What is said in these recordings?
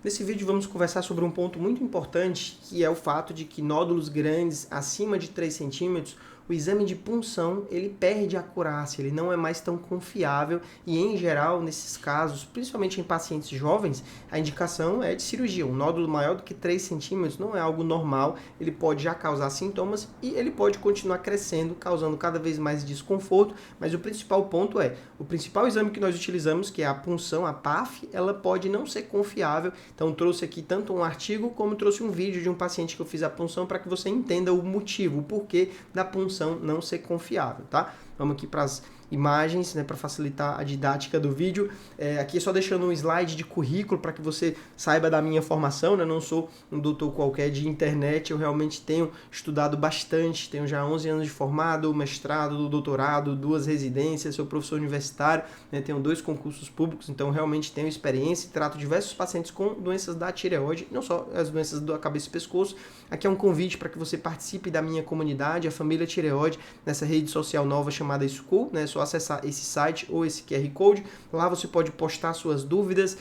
Nesse vídeo vamos conversar sobre um ponto muito importante, que é o fato de que nódulos grandes, acima de 3 centímetros, o exame de punção ele perde a acurácia, ele não é mais tão confiável e, em geral, nesses casos, principalmente em pacientes jovens, a indicação é de cirurgia. Um nódulo maior do que 3 centímetros não é algo normal, ele pode já causar sintomas e ele pode continuar crescendo, causando cada vez mais desconforto, mas o principal ponto é, o principal exame que nós utilizamos, que é a punção, a PAF, ela pode não ser confiável. Então trouxe aqui tanto um artigo como trouxe um vídeo de um paciente que eu fiz a punção para que você entenda o motivo, o porquê da punção não ser confiável, tá? Vamos aqui para as imagens, né, para facilitar a didática do vídeo. Aqui só deixando um slide de currículo para que você saiba da minha formação, né? Não sou um doutor qualquer de internet, eu realmente tenho estudado bastante, tenho já 11 anos de formado, mestrado, doutorado, 2 residências, sou professor universitário, né? Tenho 2 concursos públicos, então realmente tenho experiência e trato diversos pacientes com doenças da tireoide, não só as doenças da cabeça e pescoço. Aqui é um convite para que você participe da minha comunidade, a Família Tireoide, nessa rede social nova chamada School, né? É só acessar esse site ou esse QR Code. Lá você pode postar suas dúvidas,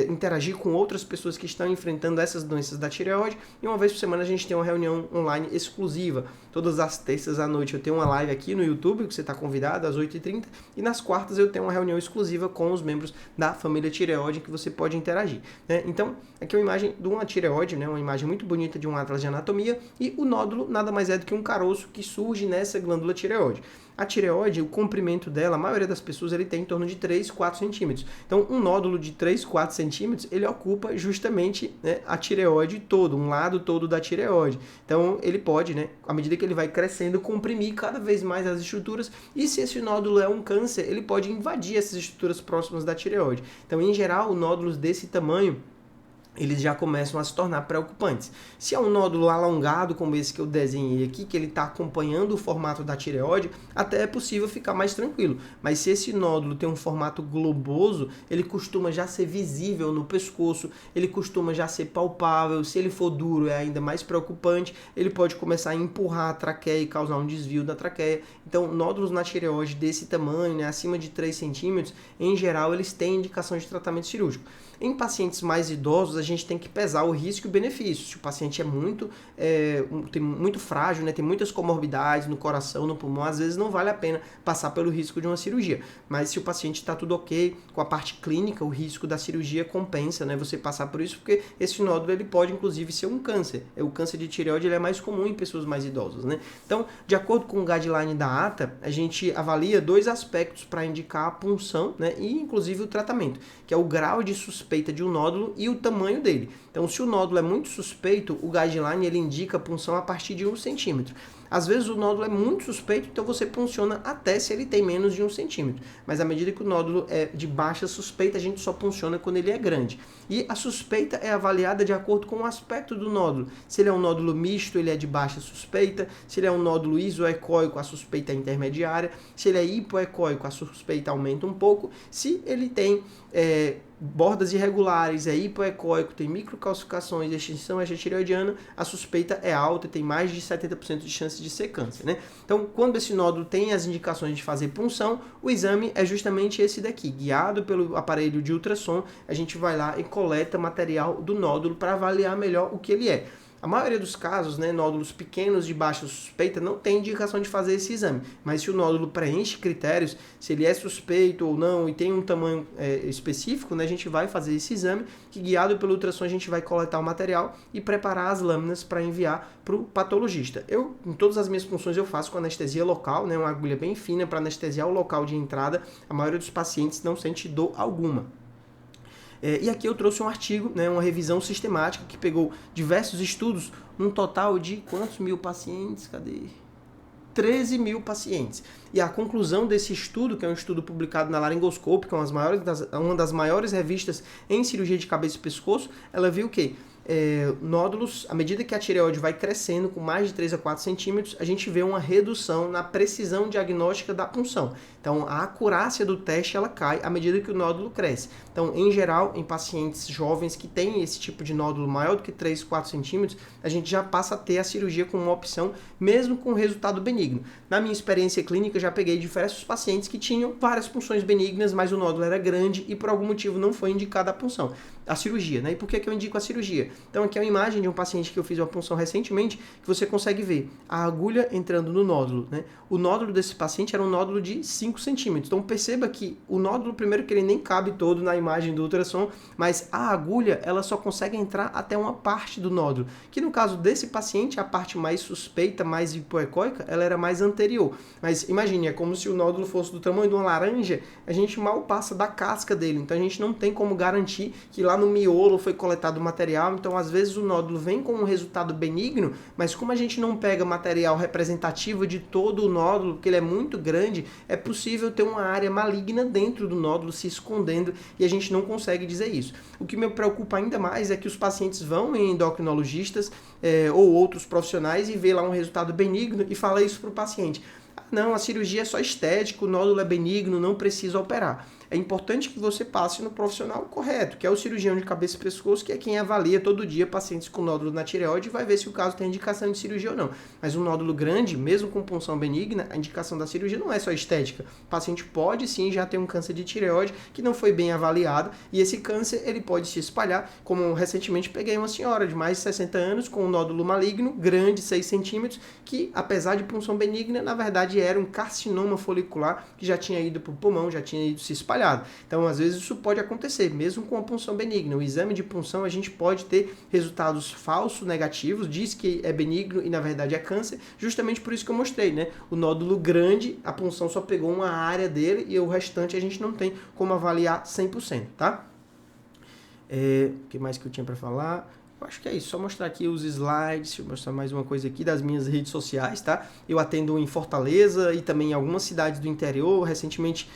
interagir com outras pessoas que estão enfrentando essas doenças da tireoide. E uma vez por semana a gente tem uma reunião online exclusiva. Todas as terças à noite eu tenho uma live aqui no YouTube, que você está convidado, às 8h30. E nas quartas eu tenho uma reunião exclusiva com os membros da família tireoide, que você pode interagir, né? Então, aqui é uma imagem de uma tireoide, né? Uma imagem muito bonita de um atlas de anatomia. E o nódulo nada mais é do que um caroço que surge nessa glândula tireoide. A tireoide, o comprimento dela, a maioria das pessoas, ele tem em torno de 3, 4 centímetros. Então, um nódulo de 3, 4 centímetros, ele ocupa justamente, né, a tireoide todo, um lado todo da tireoide. Então, ele pode, né, à medida que ele vai crescendo, comprimir cada vez mais as estruturas. E se esse nódulo é um câncer, ele pode invadir essas estruturas próximas da tireoide. Então, em geral, nódulos desse tamanho, eles já começam a se tornar preocupantes. Se é um nódulo alongado, como esse que eu desenhei aqui, que ele está acompanhando o formato da tireoide, até é possível ficar mais tranquilo. Mas se esse nódulo tem um formato globoso, ele costuma já ser visível no pescoço, ele costuma já ser palpável. Se ele for duro, é ainda mais preocupante. Ele pode começar a empurrar a traqueia e causar um desvio da traqueia. Então, nódulos na tireoide desse tamanho, né, acima de 3 centímetros, em geral, eles têm indicação de tratamento cirúrgico. Em pacientes mais idosos, a gente tem que pesar o risco e o benefício. Se o paciente é muito frágil, né, tem muitas comorbidades no coração, no pulmão, às vezes não vale a pena passar pelo risco de uma cirurgia. Mas se o paciente está tudo ok com a parte clínica, o risco da cirurgia compensa, né, você passar por isso, porque esse nódulo ele pode inclusive ser um câncer. O câncer de tireoide ele é mais comum em pessoas mais idosas, né? Então, de acordo com o guideline da ATA, a gente avalia 2 aspectos para indicar a punção, né, e inclusive o tratamento, que é o grau de suspeita de um nódulo e o tamanho dele. Então, se o nódulo é muito suspeito, o guideline ele indica a punção a partir de 1 centímetro. Às vezes o nódulo é muito suspeito, então você punciona até se ele tem menos de 1 centímetro. Mas à medida que o nódulo é de baixa suspeita, a gente só punciona quando ele é grande. E a suspeita é avaliada de acordo com o aspecto do nódulo. Se ele é um nódulo misto, ele é de baixa suspeita. Se ele é um nódulo isoecóico, a suspeita é intermediária. Se ele é hipoecóico, a suspeita aumenta um pouco. Se ele tem bordas irregulares, é hipoecóico, tem microcalcificações, extinção extratireoidiana, a suspeita é alta e tem mais de 70% de chance de ser câncer, né? Então, quando esse nódulo tem as indicações de fazer punção, o exame é justamente esse daqui. Guiado pelo aparelho de ultrassom, a gente vai lá e coleta material do nódulo para avaliar melhor o que ele é. A maioria dos casos, né, nódulos pequenos de baixa suspeita não tem indicação de fazer esse exame, mas se o nódulo preenche critérios, se ele é suspeito ou não e tem um tamanho específico, né, a gente vai fazer esse exame, que guiado pelo ultrassom a gente vai coletar o material e preparar as lâminas para enviar para o patologista. Em todas as minhas funções eu faço com anestesia local, né, uma agulha bem fina para anestesiar o local de entrada. A maioria dos pacientes não sente dor alguma. E aqui eu trouxe um artigo, né, uma revisão sistemática que pegou diversos estudos, um total de quantos mil pacientes? Cadê? 13 mil pacientes. E a conclusão desse estudo, que é um estudo publicado na Laryngoscope, que é uma das maiores revistas em cirurgia de cabeça e pescoço, ela viu que nódulos, à medida que a tireoide vai crescendo com mais de 3 a 4 centímetros, a gente vê uma redução na precisão diagnóstica da punção. Então, a acurácia do teste ela cai à medida que o nódulo cresce. Então, em geral, em pacientes jovens que têm esse tipo de nódulo maior do que 3, 4 centímetros, a gente já passa a ter a cirurgia como uma opção, mesmo com resultado benigno. Na minha experiência clínica, já peguei diversos pacientes que tinham várias punções benignas, mas o nódulo era grande e por algum motivo não foi indicada a punção. a cirurgia, né? E por que eu indico a cirurgia? Então aqui é uma imagem de um paciente que eu fiz uma punção recentemente, que você consegue ver a agulha entrando no nódulo, né? O nódulo desse paciente era um nódulo de 5 centímetros. Então perceba que o nódulo, primeiro que ele nem cabe todo na imagem do ultrassom, mas a agulha, ela só consegue entrar até uma parte do nódulo, que no caso desse paciente, a parte mais suspeita, mais hipoecóica, ela era mais anterior. Mas imagine, é como se o nódulo fosse do tamanho de uma laranja, a gente mal passa da casca dele, então a gente não tem como garantir que lá no miolo foi coletado o material. Então às vezes o nódulo vem com um resultado benigno, mas como a gente não pega material representativo de todo o nódulo, porque ele é muito grande, é possível ter uma área maligna dentro do nódulo se escondendo e a gente não consegue dizer isso. O que me preocupa ainda mais é que os pacientes vão em endocrinologistas ou outros profissionais e vê lá um resultado benigno e fala isso para o paciente. Não, a cirurgia é só estética, o nódulo é benigno, não precisa operar. É importante que você passe no profissional correto, que é o cirurgião de cabeça e pescoço, que é quem avalia todo dia pacientes com nódulo na tireoide e vai ver se o caso tem indicação de cirurgia ou não. Mas um nódulo grande, mesmo com punção benigna, a indicação da cirurgia não é só estética. O paciente pode sim já ter um câncer de tireoide que não foi bem avaliado, e esse câncer ele pode se espalhar, como recentemente peguei uma senhora de mais de 60 anos com um nódulo maligno, grande, 6 centímetros, que apesar de punção benigna, na verdade era um carcinoma folicular que já tinha ido para o pulmão, já tinha ido se espalhar. Então, às vezes, isso pode acontecer, mesmo com a punção benigna. O exame de punção, a gente pode ter resultados falsos, negativos, diz que é benigno e, na verdade, é câncer, justamente por isso que eu mostrei, né? O nódulo grande, a punção só pegou uma área dele e o restante a gente não tem como avaliar 100%, tá? O que mais que eu tinha para falar? Eu acho que é isso, só mostrar aqui os slides, deixa eu mostrar mais uma coisa aqui das minhas redes sociais, tá? Eu atendo em Fortaleza e também em algumas cidades do interior, recentemente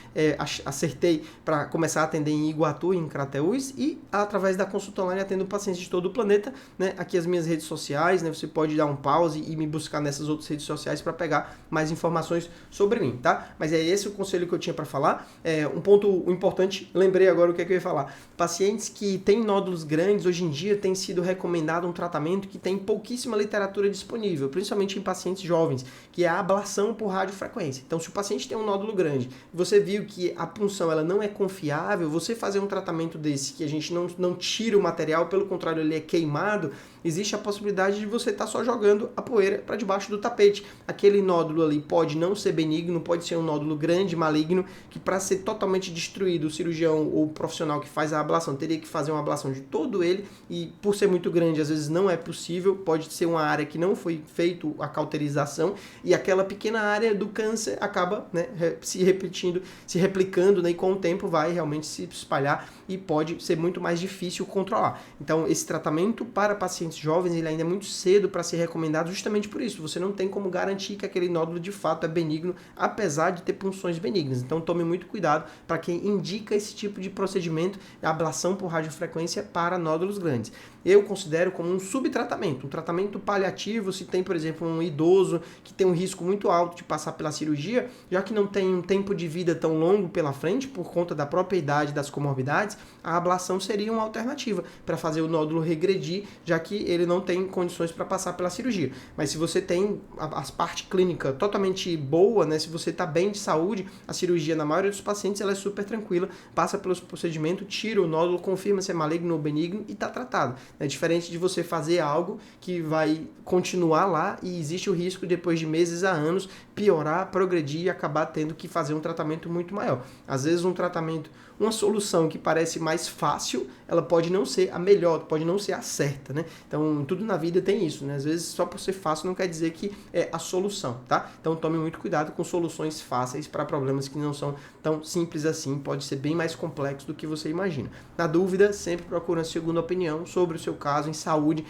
acertei para começar a atender em Iguatu, em Crateús, e através da consulta online atendo pacientes de todo o planeta, né? Aqui as minhas redes sociais, né? Você pode dar um pause e me buscar nessas outras redes sociais para pegar mais informações sobre mim, tá? Mas é esse o conselho que eu tinha para falar. Um ponto importante, lembrei agora o que é que eu ia falar. Pacientes que têm nódulos grandes, hoje em dia tem sido recomendado um tratamento que tem pouquíssima literatura disponível, principalmente em pacientes jovens, que é a ablação por radiofrequência. Então, se o paciente tem um nódulo grande, você viu que a punção ela não é confiável, você fazer um tratamento desse, que a gente não tira o material, pelo contrário, ele é queimado, existe a possibilidade de você estar só jogando a poeira para debaixo do tapete. Aquele nódulo ali pode não ser benigno, pode ser um nódulo grande, maligno, que para ser totalmente destruído, o cirurgião ou o profissional que faz a ablação teria que fazer uma ablação de todo ele, e por ser muito grande, às vezes não é possível, pode ser uma área que não foi feito a cauterização, e aquela pequena área do câncer acaba, né, se repetindo, se replicando, né, e com o tempo vai realmente se espalhar e pode ser muito mais difícil controlar. Então, esse tratamento para pacientes jovens, ele ainda é muito cedo para ser recomendado justamente por isso. Você não tem como garantir que aquele nódulo de fato é benigno, apesar de ter punções benignas. Então, tome muito cuidado para quem indica esse tipo de procedimento, a ablação por radiofrequência para nódulos grandes. Eu considero como um subtratamento, um tratamento paliativo, se tem, por exemplo, um idoso que tem um risco muito alto de passar pela cirurgia, já que não tem um tempo de vida tão longo pela frente, por conta da própria idade das comorbidades, a ablação seria uma alternativa para fazer o nódulo regredir, já que ele não tem condições para passar pela cirurgia. Mas se você tem a parte clínica totalmente boa, né, se você está bem de saúde, a cirurgia, na maioria dos pacientes, ela é super tranquila, passa pelo procedimento, tira o nódulo, confirma se é maligno ou benigno e está tratado. É diferente de você fazer algo que vai continuar lá e existe o risco, depois de meses a anos, piorar, progredir e acabar tendo que fazer um tratamento muito maior. Às vezes um tratamento, uma solução que parece mais fácil, ela pode não ser a melhor, pode não ser a certa, né? Então, tudo na vida tem isso, né? Às vezes, só por ser fácil não quer dizer que é a solução, tá? Então, tome muito cuidado com soluções fáceis para problemas que não são tão simples assim, pode ser bem mais complexo do que você imagina. Na dúvida, sempre procure uma segunda opinião sobre o seu caso em saúde.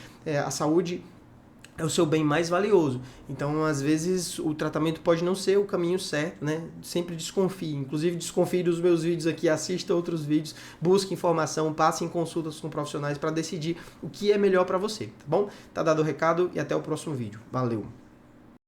A saúde é o seu bem mais valioso. Então, às vezes, o tratamento pode não ser o caminho certo, né? Sempre desconfie. Inclusive, desconfie dos meus vídeos aqui, assista outros vídeos, busque informação, passe em consultas com profissionais para decidir o que é melhor para você, tá bom? Tá dado o recado e até o próximo vídeo. Valeu!